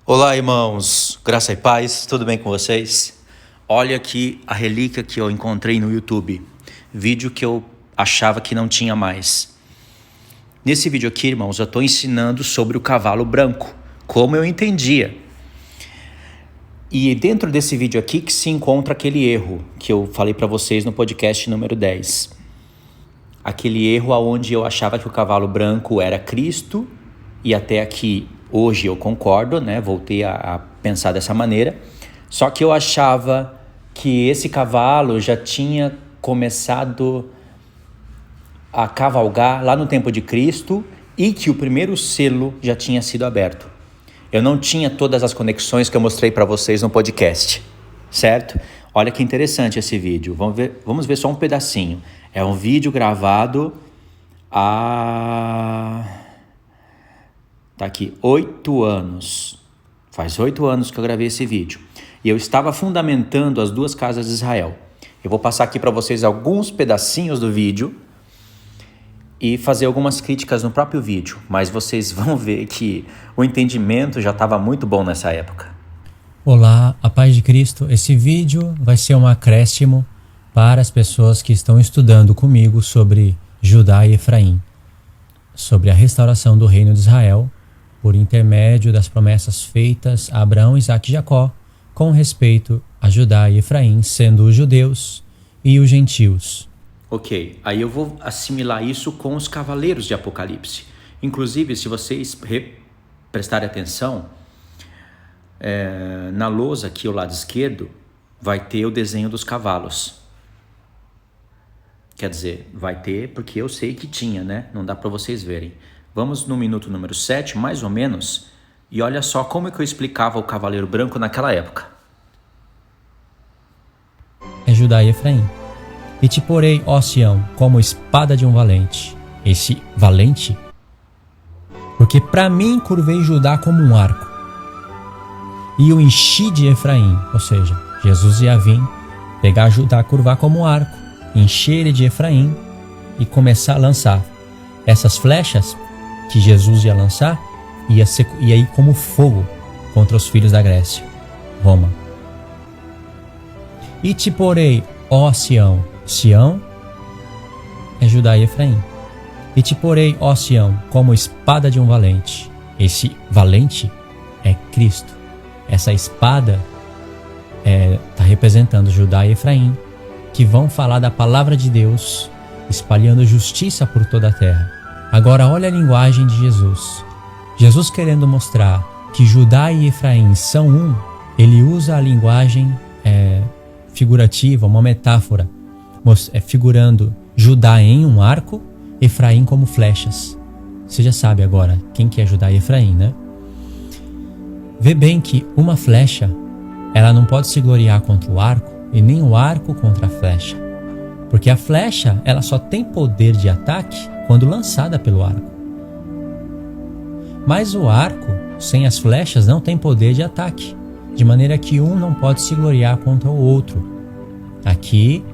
Olá, irmãos, graça e paz, tudo bem com vocês? Olha aqui a relíquia que eu encontrei no YouTube, vídeo que eu achava que não tinha mais. Nesse vídeo aqui, irmãos, eu estou ensinando sobre o cavalo branco, como eu entendia. E dentro desse vídeo aqui que se encontra aquele erro que eu falei para vocês no podcast número 10. Aquele erro onde eu achava que o cavalo branco era Cristo, e até aqui hoje eu concordo, né? Voltei a pensar dessa maneira. Só que eu achava que esse cavalo já tinha começado a cavalgar lá no tempo de Cristo e que o primeiro selo já tinha sido aberto. Eu não tinha todas as conexões que eu mostrei para vocês no podcast, certo? Olha que interessante esse vídeo. Vamos ver só um pedacinho. É um vídeo gravado Tá aqui, 8 anos. Faz 8 anos que eu gravei esse vídeo. E eu estava fundamentando as duas casas de Israel. Eu vou passar aqui para vocês alguns pedacinhos do vídeo e fazer algumas críticas no próprio vídeo. Mas vocês vão ver que o entendimento já estava muito bom nessa época. Olá, a paz de Cristo. Esse vídeo vai ser um acréscimo para as pessoas que estão estudando comigo sobre Judá e Efraim, sobre a restauração do reino de Israel, por intermédio das promessas feitas a Abraão, Isaque e Jacó, com respeito a Judá e Efraim, sendo os judeus e os gentios. Ok, aí eu vou assimilar isso com os cavaleiros de Apocalipse. Inclusive, se vocês prestarem atenção, na lousa aqui ao lado esquerdo, vai ter o desenho dos cavalos. Quer dizer, vai ter porque eu sei que tinha, né? Não dá para vocês verem. Vamos no minuto número 7, mais ou menos, e olha só como é que eu explicava o cavaleiro branco naquela época. É Judá e Efraim. E te porei, ó Sião, como espada de um valente. Esse valente? Porque para mim curvei Judá como um arco. E o enchi de Efraim, ou seja, Jesus ia vir pegar Judá, curvar como um arco, encher ele de Efraim e começar a lançar. Essas flechas que Jesus ia lançar ia ir como fogo contra os filhos da Grécia, Roma. E te porei, ó Sião. Sião é Judá e Efraim. E te porei, ó Sião, como espada de um valente. Esse valente é Cristo. Essa espada está representando Judá e Efraim, que vão falar da palavra de Deus, espalhando justiça por toda a terra. Agora olha a linguagem de Jesus. Jesus, querendo mostrar que Judá e Efraim são um, ele usa a linguagem figurativa, uma metáfora, figurando Judá em um arco, Efraim como flechas. Você já sabe agora quem que é Judá e Efraim, né? Vê bem que uma flecha, ela não pode se gloriar contra o arco, e nem o arco contra a flecha. Porque a flecha, ela só tem poder de ataque quando lançada pelo arco. Mas o arco, sem as flechas, não tem poder de ataque, de maneira que um não pode se gloriar contra o outro. Aqui,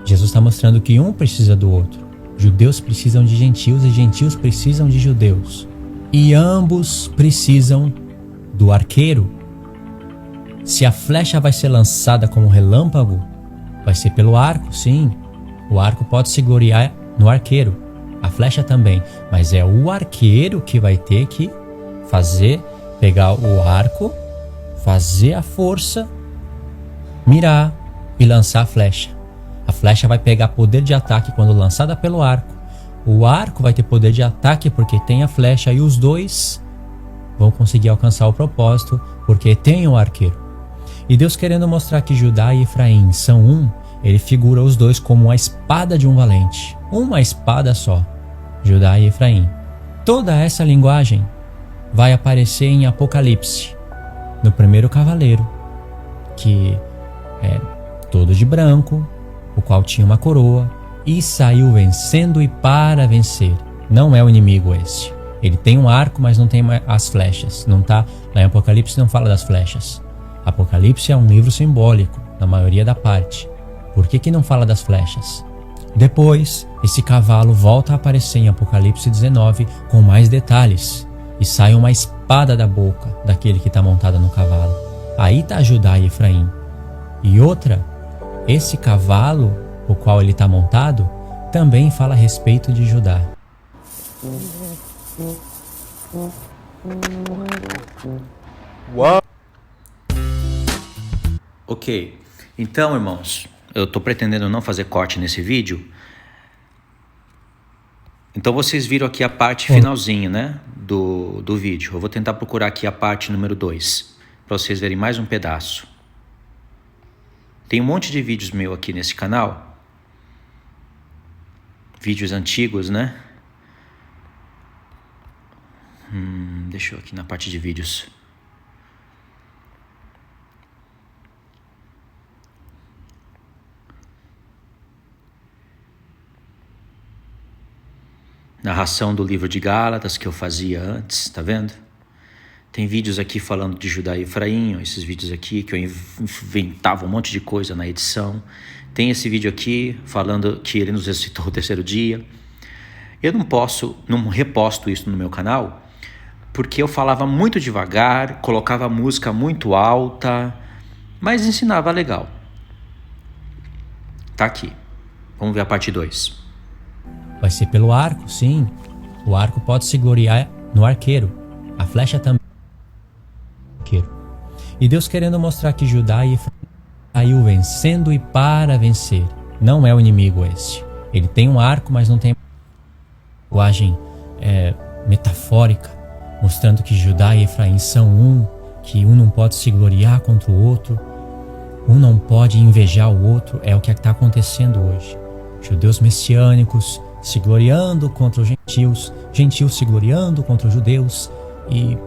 Jesus está mostrando que um precisa do outro. Judeus precisam de gentios e gentios precisam de judeus. E ambos precisam do arqueiro. Se a flecha vai ser lançada como relâmpago, vai ser pelo arco, sim. O arco pode se gloriar no arqueiro, a flecha também, mas é o arqueiro que vai ter que pegar o arco, fazer a força, mirar e lançar a flecha. A flecha vai pegar poder de ataque quando lançada pelo arco. O arco vai ter poder de ataque porque tem a flecha, e os dois vão conseguir alcançar o propósito porque tem o arqueiro. E Deus, querendo mostrar que Judá e Efraim são um, ele figura os dois como a espada de um valente. Uma espada só, Judá e Efraim. Toda essa linguagem vai aparecer em Apocalipse, no primeiro cavaleiro, que é todo de branco, o qual tinha uma coroa, e saiu vencendo e para vencer. Não é o inimigo esse. Ele tem um arco, mas não tem as flechas. Não tá, lá em Apocalipse não fala das flechas. Apocalipse é um livro simbólico, na maioria da parte. Por que não fala das flechas? Depois, esse cavalo volta a aparecer em Apocalipse 19 com mais detalhes. E sai uma espada espada da boca daquele que está montado no cavalo. Aí está Judá e Efraim. E outra, esse cavalo, o qual ele está montado, também fala a respeito de Judá. Ok, então, irmãos, eu estou pretendendo não fazer corte nesse vídeo. Então vocês viram aqui a parte finalzinha, né, do vídeo. Eu vou tentar procurar aqui a parte número 2, para vocês verem mais um pedaço. Tem um monte de vídeos meu aqui nesse canal. Vídeos antigos, né? Deixa eu aqui na parte de vídeos. Narração do livro de Gálatas que eu fazia antes, tá vendo? Tem vídeos aqui falando de Judá e Efraim, esses vídeos aqui que eu inventava um monte de coisa na edição. Tem esse vídeo aqui falando que ele nos ressuscitou o terceiro dia. Eu não reposto isso no meu canal, porque eu falava muito devagar, colocava música muito alta, mas ensinava legal. Tá aqui. Vamos ver a parte 2. Vai ser pelo arco, sim. O arco pode se gloriar no arqueiro. A flecha também. E Deus querendo mostrar que Judá e Efraim saiu vencendo e para vencer. Não é o inimigo este. Ele tem um arco, mas não tem linguagem metafórica, mostrando que Judá e Efraim são um, que um não pode se gloriar contra o outro, um não pode invejar o outro. É o que está acontecendo hoje. Judeus messiânicos se gloriando contra os gentios, gentios se gloriando contra os judeus, e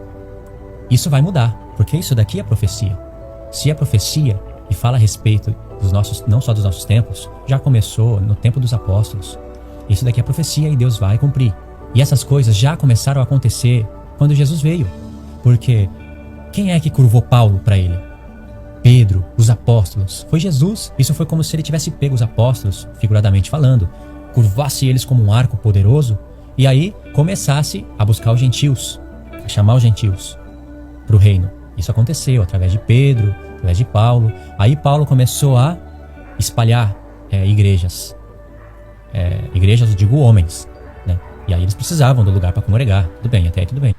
isso vai mudar, porque isso daqui é profecia. Se é profecia e fala a respeito dos nossos, não só dos nossos tempos, já começou no tempo dos apóstolos. Isso daqui é profecia e Deus vai cumprir. E essas coisas já começaram a acontecer quando Jesus veio, porque quem é que curvou Paulo para ele? Pedro, os apóstolos. Foi Jesus. Isso foi como se ele tivesse pego os apóstolos, figuradamente falando, curvasse eles como um arco poderoso e aí começasse a buscar os gentios, a chamar os gentios para o reino. Isso aconteceu através de Pedro, através de Paulo. Aí Paulo começou a espalhar igrejas. Igrejas, eu digo homens, né? E aí eles precisavam do lugar para congregar. Tudo bem, até aí tudo bem.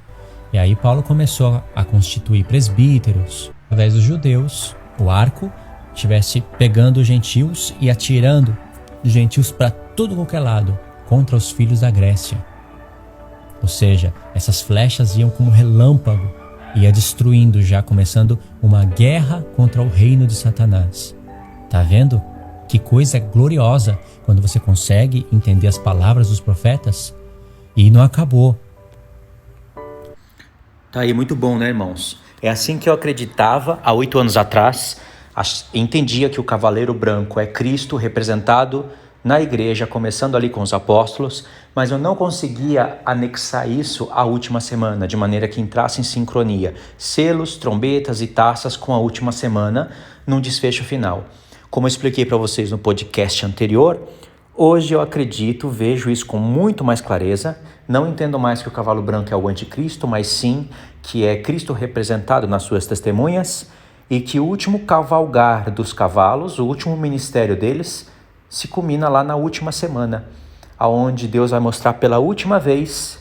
E aí Paulo começou a constituir presbíteros. Através dos judeus, o arco estivesse pegando os gentios e atirando os gentios para todo qualquer lado contra os filhos da Grécia. Ou seja, essas flechas iam como relâmpago, ia destruindo, já começando uma guerra contra o reino de Satanás. Tá vendo? Que coisa gloriosa quando você consegue entender as palavras dos profetas. E não acabou. Tá aí, muito bom, né, irmãos? É assim que eu acreditava há 8 anos atrás. Entendia que o cavaleiro branco é Cristo representado na igreja, começando ali com os apóstolos, mas eu não conseguia anexar isso à última semana, de maneira que entrasse em sincronia selos, trombetas e taças com a última semana, num desfecho final. Como eu expliquei para vocês no podcast anterior, hoje eu acredito, vejo isso com muito mais clareza. Não entendo mais que o cavalo branco é o anticristo, mas sim que é Cristo representado nas suas testemunhas e que o último cavalgar dos cavalos, o último ministério deles, se culmina lá na última semana, aonde Deus vai mostrar pela última vez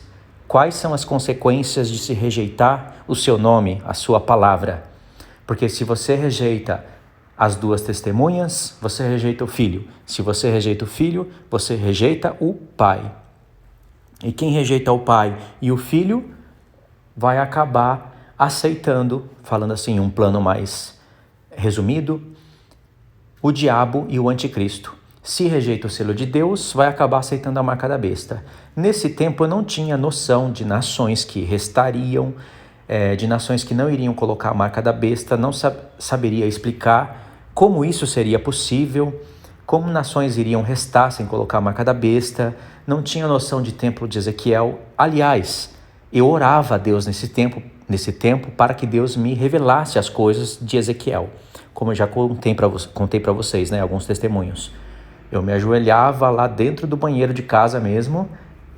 quais são as consequências de se rejeitar o seu nome, a sua palavra. Porque se você rejeita as duas testemunhas, você rejeita o filho. Se você rejeita o filho, você rejeita o pai. E quem rejeita o pai e o filho vai acabar aceitando, falando assim, um plano mais resumido, o diabo e o anticristo. Se rejeita o selo de Deus, vai acabar aceitando a marca da besta. Nesse tempo eu não tinha noção de nações que restariam, de nações que não iriam colocar a marca da besta, não saberia explicar como isso seria possível, como nações iriam restar sem colocar a marca da besta, não tinha noção de templo de Ezequiel. Aliás, eu orava a Deus nesse tempo para que Deus me revelasse as coisas de Ezequiel, como eu já contei para vocês, né, alguns testemunhos. Eu me ajoelhava lá dentro do banheiro de casa mesmo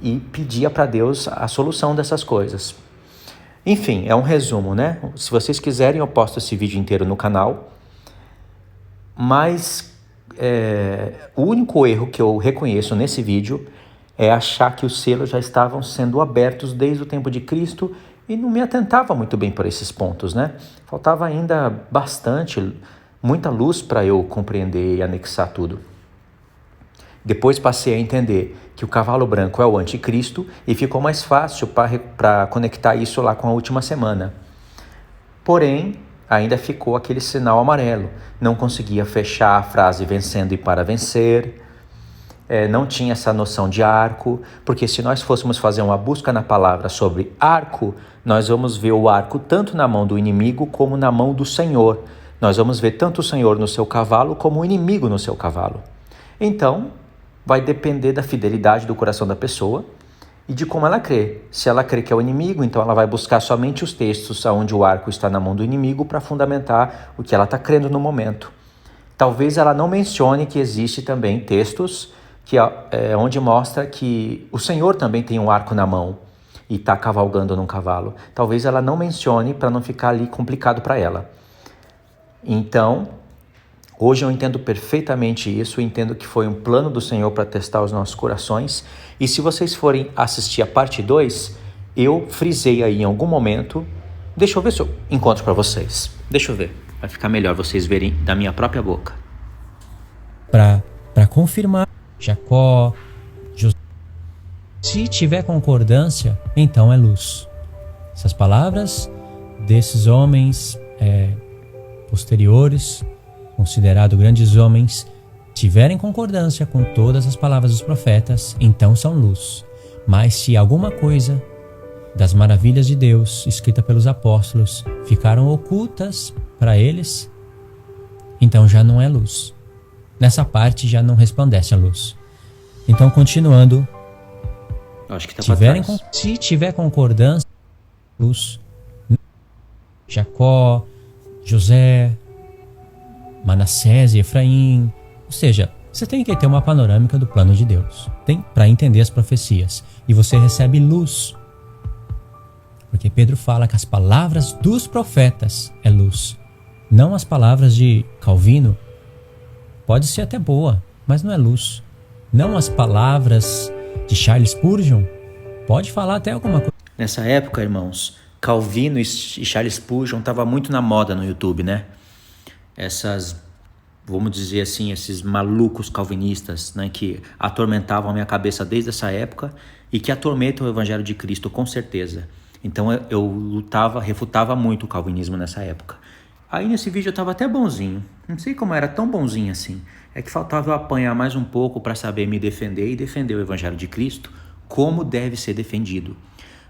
e pedia para Deus a solução dessas coisas. Enfim, é um resumo, né? Se vocês quiserem, eu posto esse vídeo inteiro no canal. Mas o único erro que eu reconheço nesse vídeo é achar que os selos já estavam sendo abertos desde o tempo de Cristo e não me atentava muito bem por esses pontos, né? Faltava ainda bastante, muita luz para eu compreender e anexar tudo. Depois passei a entender que o cavalo branco é o anticristo e ficou mais fácil para conectar isso lá com a última semana. Porém, ainda ficou aquele sinal amarelo. Não conseguia fechar a frase vencendo e para vencer. Não tinha essa noção de arco, porque se nós fôssemos fazer uma busca na palavra sobre arco, nós vamos ver o arco tanto na mão do inimigo como na mão do Senhor. Nós vamos ver tanto o Senhor no seu cavalo como o inimigo no seu cavalo. Então, vai depender da fidelidade do coração da pessoa e de como ela crê. Se ela crê que é o inimigo, então ela vai buscar somente os textos onde o arco está na mão do inimigo para fundamentar o que ela está crendo no momento. Talvez ela não mencione que existe também textos onde mostra que o Senhor também tem um arco na mão e está cavalgando num cavalo. Talvez ela não mencione para não ficar ali complicado para ela. Então, hoje eu entendo perfeitamente isso, entendo que foi um plano do Senhor para testar os nossos corações. E se vocês forem assistir a parte 2, eu frisei aí em algum momento. Deixa eu ver se eu encontro para vocês. Deixa eu ver. Vai ficar melhor vocês verem da minha própria boca. Para confirmar, Jacó, José. Se tiver concordância, então é luz. Essas palavras desses homens posteriores, considerados grandes homens, tiverem concordância com todas as palavras dos profetas, então são luz. Mas se alguma coisa das maravilhas de Deus, escrita pelos apóstolos, ficaram ocultas para eles, então já não é luz. Nessa parte já não resplandece a luz. Então, continuando, acho que tá se tiver concordância, luz, Jacó, José, Manassés e Efraim. Ou seja, você tem que ter uma panorâmica do plano de Deus. Tem para entender as profecias. E você recebe luz. Porque Pedro fala que as palavras dos profetas é luz. Não as palavras de Calvino. Pode ser até boa, mas não é luz. Não as palavras de Charles Spurgeon. Pode falar até alguma coisa. Nessa época, irmãos, Calvino e Charles Spurgeon estavam muito na moda no YouTube, né? Vamos dizer assim, esses malucos calvinistas, né, que atormentavam a minha cabeça desde essa época e que atormentam o Evangelho de Cristo, com certeza. Então eu refutava muito o calvinismo nessa época. Aí nesse vídeo eu estava até bonzinho, não sei como era tão bonzinho assim. É que faltava eu apanhar mais um pouco para saber me defender e defender o Evangelho de Cristo como deve ser defendido.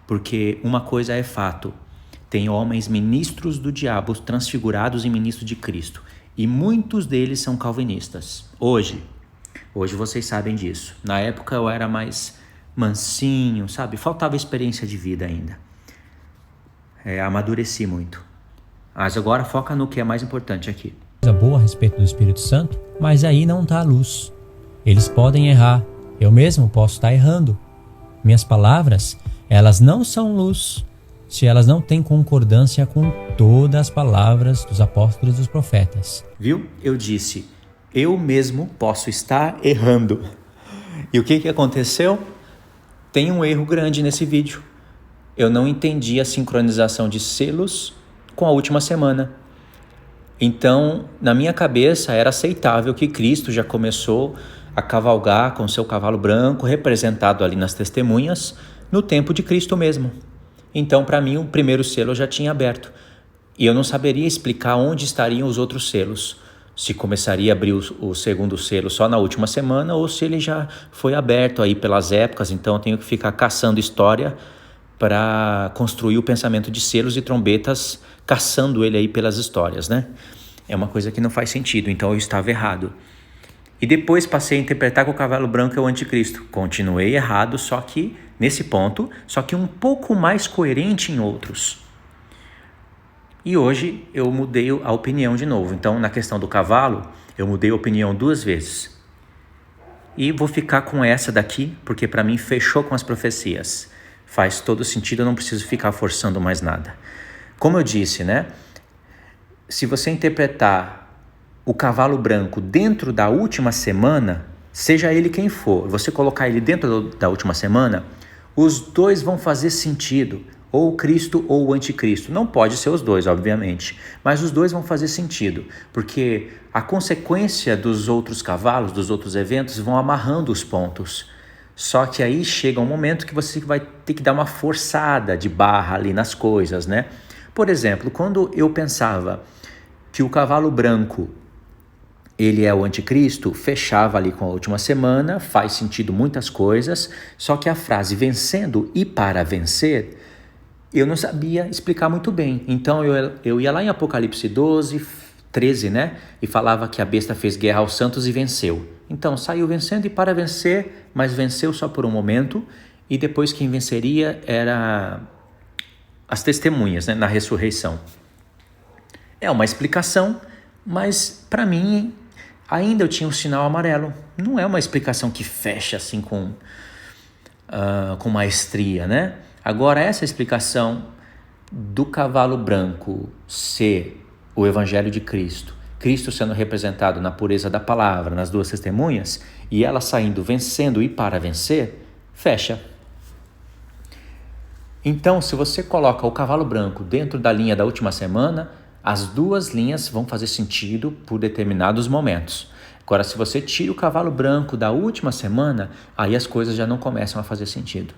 Porque uma coisa é fato, tem homens ministros do diabo transfigurados em ministros de Cristo. E muitos deles são calvinistas. Hoje vocês sabem disso. Na época eu era mais mansinho, sabe? Faltava experiência de vida ainda. Amadureci muito. Mas agora foca no que é mais importante aqui. Coisa boa a respeito do Espírito Santo, mas aí não está a luz. Eles podem errar. Eu mesmo posso estar errando. Minhas palavras, elas não são luz se elas não têm concordância com todas as palavras dos apóstolos e dos profetas. Viu? Eu disse, eu mesmo posso estar errando. E o que aconteceu? Tem um erro grande nesse vídeo. Eu não entendi a sincronização de selos com a última semana. Então, na minha cabeça, era aceitável que Cristo já começou a cavalgar com seu cavalo branco, representado ali nas testemunhas, no tempo de Cristo mesmo. Então, para mim, o primeiro selo já tinha aberto. E eu não saberia explicar onde estariam os outros selos. Se começaria a abrir o segundo selo só na última semana ou se ele já foi aberto aí pelas épocas. Então, eu tenho que ficar caçando história para construir o pensamento de selos e trombetas, caçando ele aí pelas histórias, né? É uma coisa que não faz sentido, então eu estava errado. E depois passei a interpretar que o cavalo branco é o anticristo. Continuei errado, só que nesse ponto, só que um pouco mais coerente em outros. E hoje eu mudei a opinião de novo. Então, na questão do cavalo, eu mudei a opinião 2 vezes. E vou ficar com essa daqui, porque para mim fechou com as profecias. Faz todo sentido, eu não preciso ficar forçando mais nada. Como eu disse, né? Se você interpretar o cavalo branco dentro da última semana, seja ele quem for, você colocar ele dentro da última semana, os dois vão fazer sentido, ou o Cristo ou o anticristo. Não pode ser os dois, obviamente, mas os dois vão fazer sentido, porque a consequência dos outros cavalos, dos outros eventos, vão amarrando os pontos. Só que aí chega um momento que você vai ter que dar uma forçada de barra ali nas coisas, né? Por exemplo, quando eu pensava que o cavalo branco ele é o anticristo, fechava ali com a última semana, faz sentido muitas coisas, só que a frase vencendo e para vencer, eu não sabia explicar muito bem. Então eu ia lá em Apocalipse 12, 13, né? E falava que a besta fez guerra aos santos e venceu. Então saiu vencendo e para vencer, mas venceu só por um momento, e depois quem venceria era as testemunhas, né? Na ressurreição. É uma explicação, mas para mim ainda eu tinha um sinal amarelo. Não é uma explicação que fecha assim com maestria, né? Agora, essa explicação do cavalo branco ser o Evangelho de Cristo, Cristo sendo representado na pureza da palavra, nas duas testemunhas, e ela saindo vencendo e para vencer, fecha. Então, se você coloca o cavalo branco dentro da linha da última semana, as duas linhas vão fazer sentido por determinados momentos. Agora, se você tira o cavalo branco da última semana, aí as coisas já não começam a fazer sentido.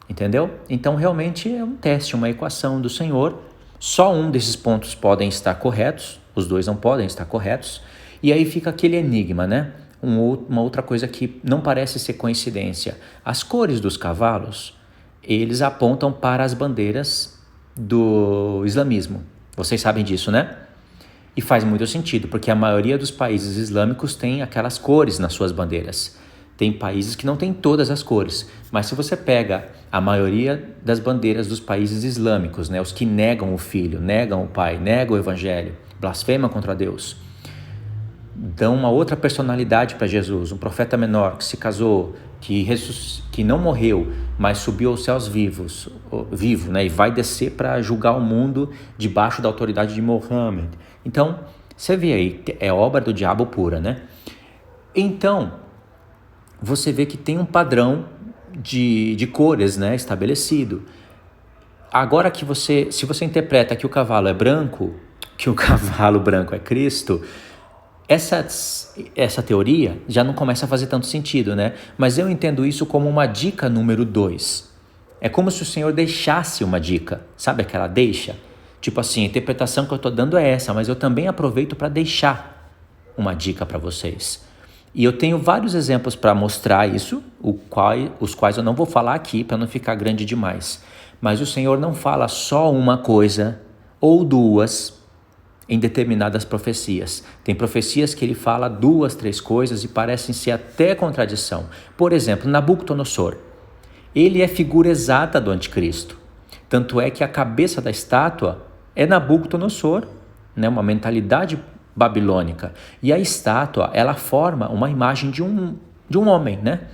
Entendeu? Então, realmente é um teste, uma equação do Senhor. Só um desses pontos podem estar corretos, os dois não podem estar corretos. E aí fica aquele enigma, né? Uma outra coisa que não parece ser coincidência. As cores dos cavalos, eles apontam para as bandeiras do islamismo. Vocês sabem disso, né? E faz muito sentido, porque a maioria dos países islâmicos tem aquelas cores nas suas bandeiras. Tem países que não tem todas as cores, mas se você pega a maioria das bandeiras dos países islâmicos, né, os que negam o Filho, negam o Pai, negam o Evangelho, blasfemam contra Deus, dão uma outra personalidade para Jesus, um profeta menor que se casou, que não morreu, mas subiu aos céus vivo, né, e vai descer para julgar o mundo debaixo da autoridade de Mohammed. Então, você vê aí, é obra do diabo pura, né? Então, você vê que tem um padrão de cores, né, estabelecido. Agora que se você interpreta que o cavalo é branco, que o cavalo branco é Cristo, essa teoria já não começa a fazer tanto sentido, né? Mas eu entendo isso como uma dica número 2. É como se o Senhor deixasse uma dica, sabe aquela deixa? Tipo assim, a interpretação que eu estou dando é essa, mas eu também aproveito para deixar uma dica para vocês. E eu tenho vários exemplos para mostrar isso, os quais eu não vou falar aqui para não ficar grande demais. Mas o Senhor não fala só uma coisa ou duas em determinadas profecias. Tem profecias que ele fala 2, 3 coisas e parecem ser até contradição. Por exemplo, Nabucodonosor. Ele é figura exata do anticristo. Tanto é que a cabeça da estátua é Nabucodonosor, né? Uma mentalidade babilônica. E a estátua, ela forma uma imagem de um homem, né?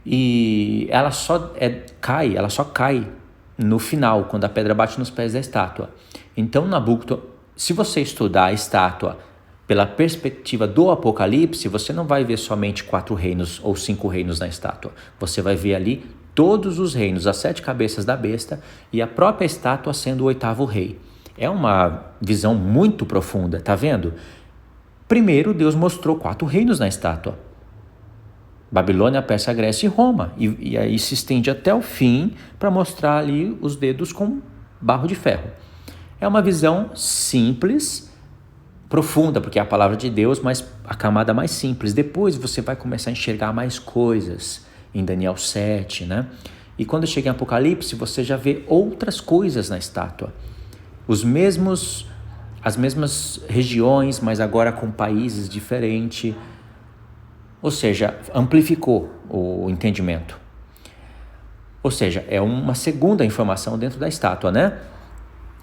E ela só cai no final, quando a pedra bate nos pés da estátua. Então, se você estudar a estátua pela perspectiva do Apocalipse, você não vai ver somente 4 reinos ou 5 reinos na estátua. Você vai ver ali todos os reinos, as 7 cabeças da besta e a própria estátua sendo o 8º rei. É uma visão muito profunda, tá vendo? Primeiro, Deus mostrou 4 reinos na estátua. Babilônia, Pérsia, Grécia e Roma. E aí se estende até o fim para mostrar ali os dedos com barro de ferro. É uma visão simples, profunda, porque é a palavra de Deus, mas a camada mais simples. Depois você vai começar a enxergar mais coisas em Daniel 7, né? E quando chega em Apocalipse, você já vê outras coisas na estátua. As mesmas regiões, mas agora com países diferentes. Ou seja, amplificou o entendimento. Ou seja, é uma segunda informação dentro da estátua, né?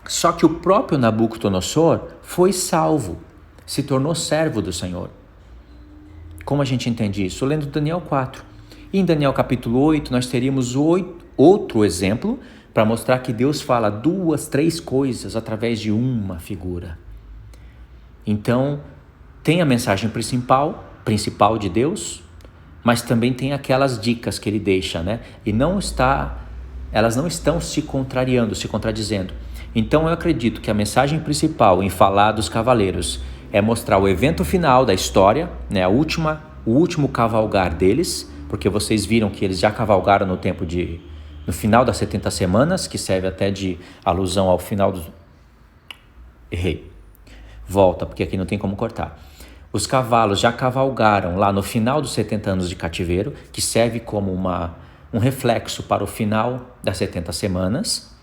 Só que o próprio Nabucodonosor foi salvo, se tornou servo do Senhor. Como a gente entende isso? Lendo Daniel 4. E em Daniel capítulo 8, nós teríamos outro exemplo para mostrar que Deus fala 2, 3 coisas através de uma figura. Então, tem a mensagem principal de Deus, mas também tem aquelas dicas que ele deixa, né? E elas não estão se contradizendo. Então eu acredito que a mensagem principal em falar dos cavaleiros é mostrar o evento final da história, né? O último cavalgar deles, porque vocês viram que eles já cavalgaram no final das 70 semanas, que serve até de alusão ao final dos... Errei. Volta, porque aqui não tem como cortar. Os cavalos já cavalgaram lá no final dos 70 anos de cativeiro, que serve como um reflexo para o final das 70 semanas.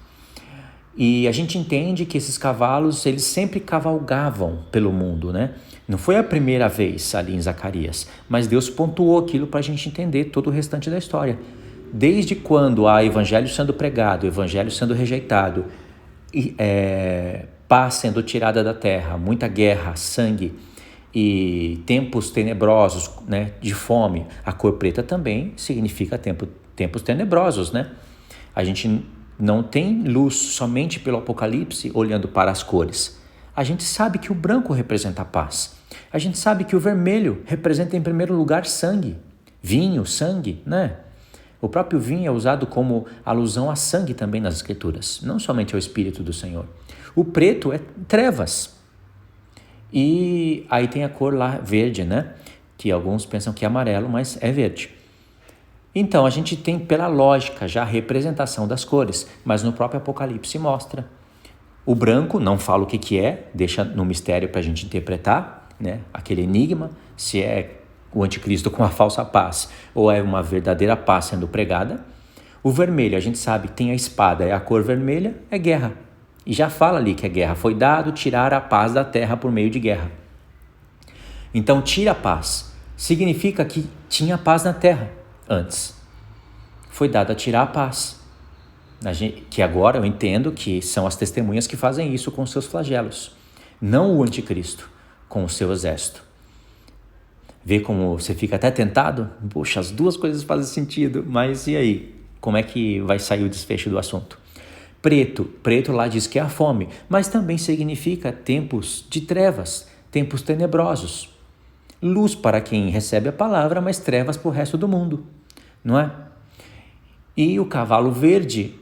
E a gente entende que esses cavalos, eles sempre cavalgavam pelo mundo, né? Não foi a primeira vez ali em Zacarias, mas Deus pontuou aquilo para a gente entender todo o restante da história. Desde quando há evangelho sendo pregado, evangelho sendo rejeitado, paz sendo tirada da terra, muita guerra, sangue e tempos tenebrosos, né, de fome. A cor preta também significa tempos tenebrosos, né? A gente não tem luz somente pelo Apocalipse olhando para as cores. A gente sabe que o branco representa a paz. A gente sabe que o vermelho representa em primeiro lugar sangue, vinho, sangue, né? O próprio vinho é usado como alusão a sangue também nas Escrituras, não somente ao Espírito do Senhor. O preto é trevas. E aí tem a cor lá verde, né? Que alguns pensam que é amarelo, mas é verde. Então a gente tem pela lógica já a representação das cores, mas no próprio Apocalipse mostra. O branco, não fala o que é, deixa no mistério para a gente interpretar, né? Aquele enigma, se é o anticristo com a falsa paz ou é uma verdadeira paz sendo pregada. O vermelho, a gente sabe, tem a espada, é a cor vermelha, é guerra. E já fala ali que é guerra. Foi dado tirar a paz da terra por meio de guerra. Então, tira a paz. Significa que tinha paz na terra antes. Foi dado a tirar a paz. Que agora eu entendo que são as testemunhas que fazem isso com seus flagelos. Não o anticristo com o seu exército. Vê como você fica até tentado? Poxa, as duas coisas fazem sentido. Mas e aí? Como é que vai sair o desfecho do assunto? Preto lá diz que é a fome, mas também significa tempos de trevas, tempos tenebrosos. Luz para quem recebe a palavra, mas trevas para o resto do mundo, não é? E o cavalo verde,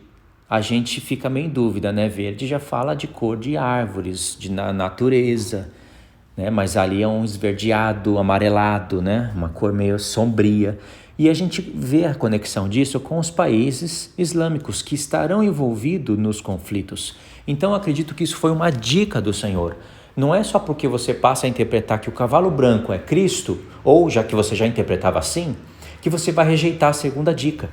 a gente fica meio em dúvida, né? Verde já fala de cor de árvores, de natureza, né? Mas ali é um esverdeado, amarelado, né? Uma cor meio sombria. E a gente vê a conexão disso com os países islâmicos que estarão envolvidos nos conflitos. Então, acredito que isso foi uma dica do Senhor. Não é só porque você passa a interpretar que o cavalo branco é Cristo, ou já que você já interpretava assim, que você vai rejeitar a segunda dica.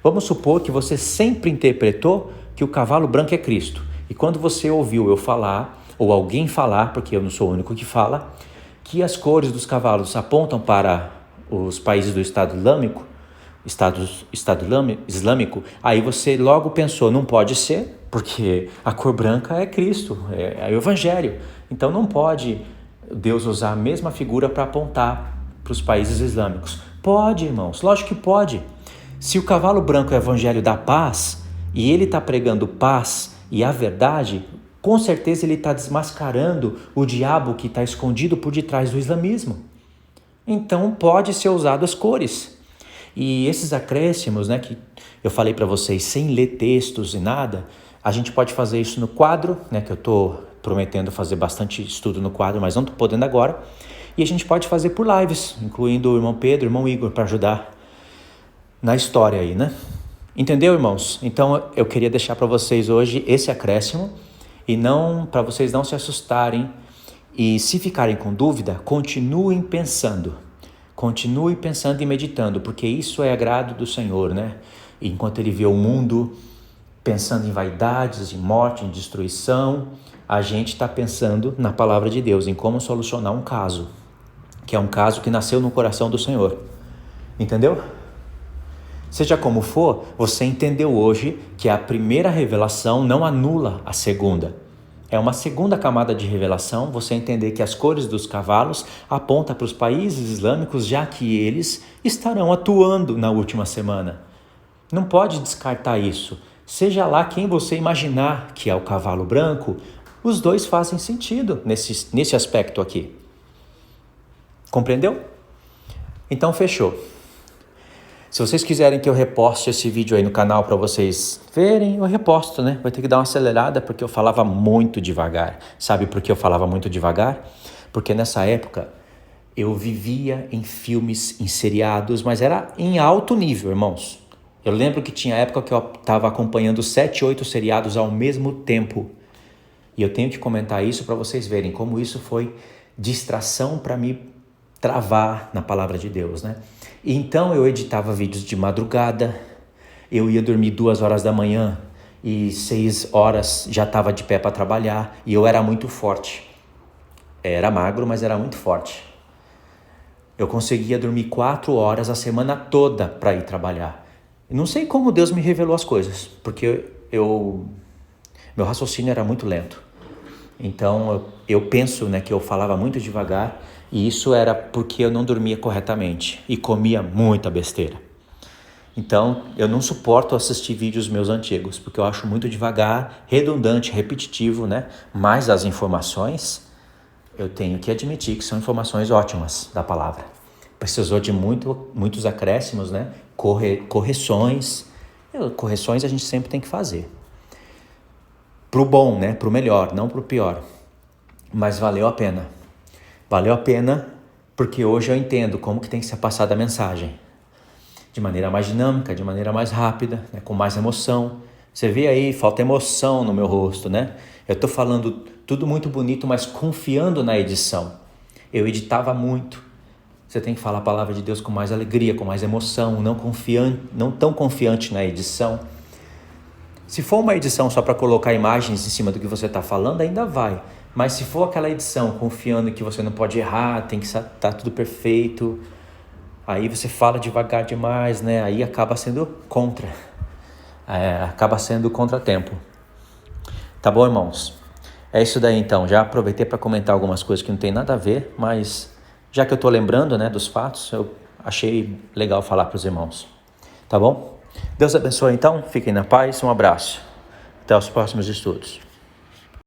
Vamos supor que você sempre interpretou que o cavalo branco é Cristo. E quando você ouviu eu falar, ou alguém falar, porque eu não sou o único que fala, que as cores dos cavalos apontam para os países do Estado Islâmico, aí você logo pensou, não pode ser, porque a cor branca é Cristo, é o Evangelho. Então não pode Deus usar a mesma figura para apontar para os países islâmicos. Pode, irmãos, lógico que pode. Se o cavalo branco é o Evangelho da paz, e ele está pregando paz e a verdade, com certeza ele está desmascarando o diabo que está escondido por detrás do islamismo. Então pode ser usado as cores. E esses acréscimos, né, que eu falei para vocês, sem ler textos e nada, a gente pode fazer isso no quadro, né, que eu estou prometendo fazer bastante estudo no quadro, mas não estou podendo agora. E a gente pode fazer por lives, incluindo o irmão Pedro, o irmão Igor, para ajudar na história aí, né? Entendeu, irmãos? Então eu queria deixar para vocês hoje esse acréscimo e não para vocês não se assustarem. E se ficarem com dúvida, continuem pensando e meditando, porque isso é agrado do Senhor, né? Enquanto Ele vê o mundo pensando em vaidades, em morte, em destruição, a gente está pensando na palavra de Deus, em como solucionar um caso, que é um caso que nasceu no coração do Senhor. Entendeu? Seja como for, você entendeu hoje que a primeira revelação não anula a segunda. É uma segunda camada de revelação, você entender que as cores dos cavalos apontam para os países islâmicos, já que eles estarão atuando na última semana. Não pode descartar isso. Seja lá quem você imaginar que é o cavalo branco, os dois fazem sentido nesse aspecto aqui. Compreendeu? Então fechou. Se vocês quiserem que eu reposte esse vídeo aí no canal para vocês verem, eu reposto, né? Vai ter que dar uma acelerada porque eu falava muito devagar. Sabe por que eu falava muito devagar? Porque nessa época eu vivia em filmes, em seriados, mas era em alto nível, irmãos. Eu lembro que tinha época que eu estava acompanhando 7, 8 seriados ao mesmo tempo. E eu tenho que comentar isso para vocês verem como isso foi distração para me travar na palavra de Deus, né? Então eu editava vídeos de madrugada, eu ia dormir 2 horas da manhã e 6 horas já estava de pé para trabalhar e eu era muito forte. Era magro, mas era muito forte. Eu conseguia dormir 4 horas a semana toda para ir trabalhar. Não sei como Deus me revelou as coisas, porque meu raciocínio era muito lento. Então eu penso, né, que eu falava muito devagar e isso era porque eu não dormia corretamente e comia muita besteira. Então eu não suporto assistir vídeos meus antigos, porque eu acho muito devagar, redundante, repetitivo, né? Mas as informações, eu tenho que admitir que são informações ótimas da palavra. Precisou de muitos acréscimos, né? Correções. Correções a gente sempre tem que fazer. Pro bom, né? Pro melhor, não pro pior. Mas valeu a pena. Valeu a pena porque hoje eu entendo como que tem que ser passada a mensagem. De maneira mais dinâmica, de maneira mais rápida, né? Com mais emoção. Você vê aí, falta emoção no meu rosto, né? Eu tô falando tudo muito bonito, mas confiando na edição. Eu editava muito. Você tem que falar a palavra de Deus com mais alegria, com mais emoção, não tão confiante na edição. Se for uma edição só para colocar imagens em cima do que você está falando, ainda vai. Mas se for aquela edição confiando que você não pode errar, tem que estar tudo perfeito, aí você fala devagar demais, né? Aí acaba sendo acaba sendo contratempo. Tá bom, irmãos? É isso daí então. Já aproveitei para comentar algumas coisas que não tem nada a ver, mas já que eu estou lembrando, né, dos fatos, eu achei legal falar para os irmãos. Tá bom? Deus abençoe então. Fiquem na paz. Um abraço. Até os próximos estudos.